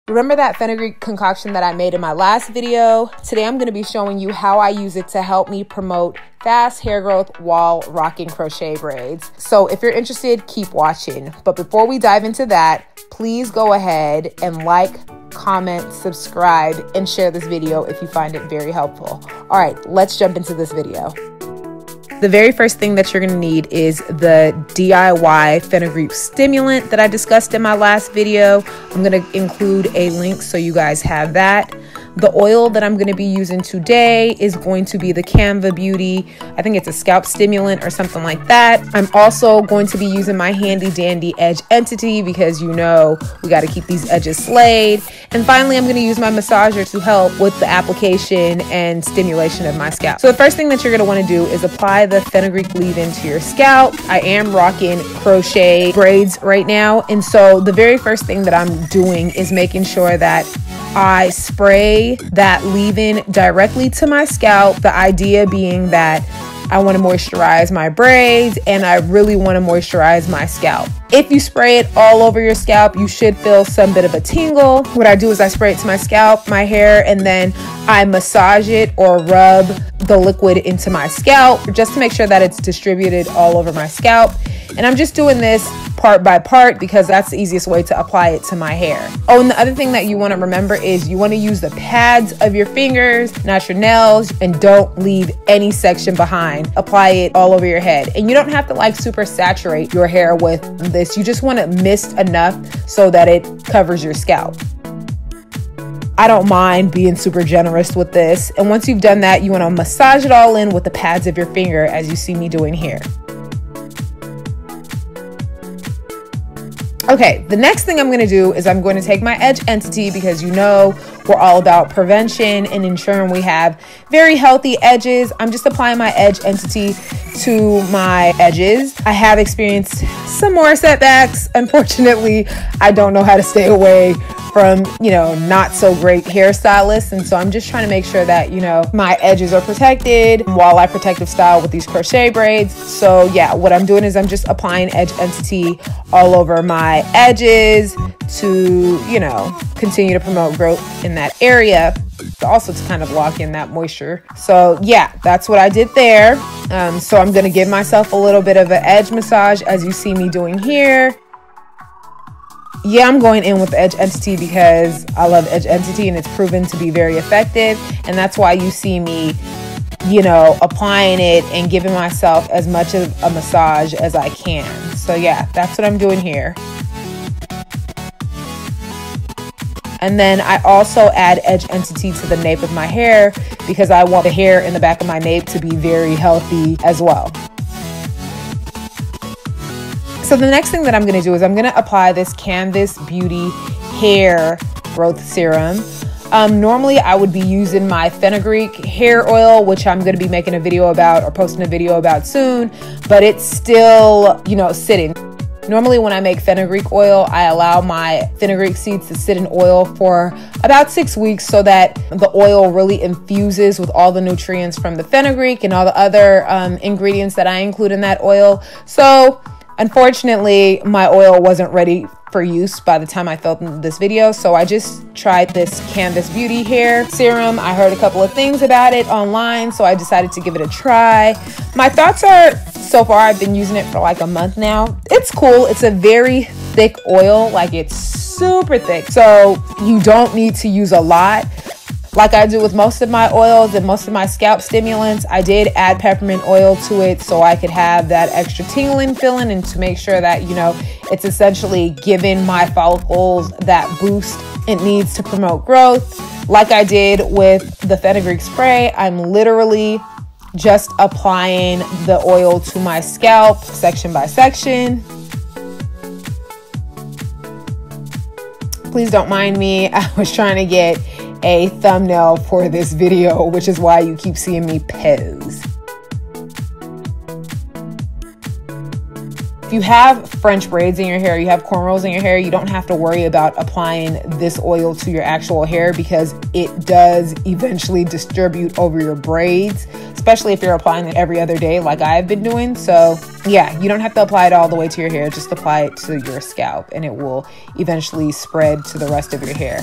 Remember that fenugreek concoction that I made in my last video? Today I'm going to be showing you how I use it to help me promote fast hair growth while rocking crochet braids. So if you're interested, keep watching. But before we dive into that, please go ahead and like, comment, subscribe, and share this video if you find it very helpful. All right, let's jump into this video. The very first thing that you're going to need is the DIY Fenugreek Stimulant that I discussed in my last video. I'm going to include a link so you guys have that. The oil that I'm going to be using today is going to be the Canva Beauty. I think it's a scalp stimulant or something like that. I'm also going to be using my handy dandy edge entity because you know we got to keep these edges slayed. And finally, I'm going to use my massager to help with the application and stimulation of my scalp. So the first thing that you're going to want to do is apply the fenugreek leave-in to your scalp. I am rocking crochet braids right now. And so the very first thing that I'm doing is making sure that I spray that leave-in directly to my scalp. The idea being that I want to moisturize my braids and I really want to moisturize my scalp. If you spray it all over your scalp, you should feel some bit of a tingle. What I do is I spray it to my scalp, my hair, and then I massage it or rub the liquid into my scalp just to make sure that it's distributed all over my scalp. And I'm just doing this part by part because that's the easiest way to apply it to my hair. Oh, and the other thing that you want to remember is you want to use the pads of your fingers, not your nails, and don't leave any section behind. Apply it all over your head. And you don't have to like super saturate your hair with this. You just want to mist enough so that it covers your scalp. I don't mind being super generous with this. And once you've done that, you want to massage it all in with the pads of your finger as you see me doing here. Okay, the next thing I'm going to do is I'm going to take my edge entity because you know we're all about prevention and ensuring we have very healthy edges. I'm just applying my edge entity to my edges. I have experienced some more setbacks. Unfortunately, I don't know how to stay away from, not so great hairstylists. And so I'm just trying to make sure that, my edges are protected while I protective style with these crochet braids. So yeah, what I'm doing is I'm just applying edge entity all over my edges to, continue to promote growth in that area. Also to kind of lock in that moisture. So yeah, that's what I did there. So I'm going to give myself a little bit of an edge massage as you see me doing here. Yeah, I'm going in with the edge entity because I love edge entity and it's proven to be very effective. And that's why you see me, applying it and giving myself as much of a massage as I can. So yeah, that's what I'm doing here. And then I also add edge entity to the nape of my hair because I want the hair in the back of my nape to be very healthy as well. So the next thing that I'm going to do is I'm going to apply this Canvas Beauty Hair Growth Serum. Normally I would be using my fenugreek hair oil, which I'm going to be making a video about or posting a video about soon, but it's still, sitting. Normally when I make fenugreek oil, I allow my fenugreek seeds to sit in oil for about 6 weeks so that the oil really infuses with all the nutrients from the fenugreek and all the other ingredients that I include in that oil. So unfortunately, my oil wasn't ready for use by the time I filmed this video, so I just tried this Canvas Beauty Hair Serum. I heard a couple of things about it online, so I decided to give it a try. My thoughts are, so far I've been using it for like a month now. It's cool. It's a very thick oil, like it's super thick, so you don't need to use a lot. Like I do with most of my oils and most of my scalp stimulants, I did add peppermint oil to it so I could have that extra tingling feeling and to make sure that, it's essentially giving my follicles that boost it needs to promote growth. Like I did with the fenugreek spray, I'm literally just applying the oil to my scalp section by section. Please don't mind me. I was trying to get a thumbnail for this video, which is why you keep seeing me pose. If you have French braids in your hair, you have cornrows in your hair, you don't have to worry about applying this oil to your actual hair because it does eventually distribute over your braids, especially if you're applying it every other day like I've been doing. So yeah, you don't have to apply it all the way to your hair, just apply it to your scalp and it will eventually spread to the rest of your hair.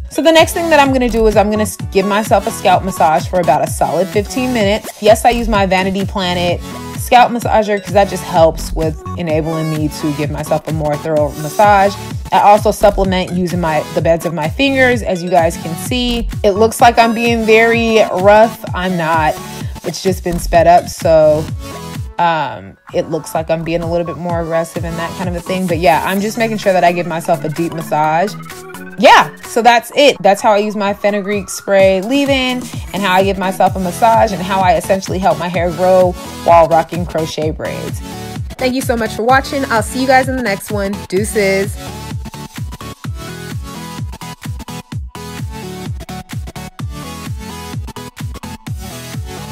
So the next thing that I'm gonna do is I'm gonna give myself a scalp massage for about a solid 15 minutes. Yes, I use my Vanity Planet scalp massager because that just helps with enabling me to give myself a more thorough massage. I also supplement using the beds of my fingers. As you guys can see, it looks like I'm being very rough. I'm not. It's just been sped up, so it looks like I'm being a little bit more aggressive and that kind of a thing. But yeah, I'm just making sure that I give myself a deep massage. Yeah, so that's it. That's how I use my fenugreek spray leave-in and how I give myself a massage and how I essentially help my hair grow while rocking crochet braids. Thank you so much for watching. I'll see you guys in the next one. Deuces.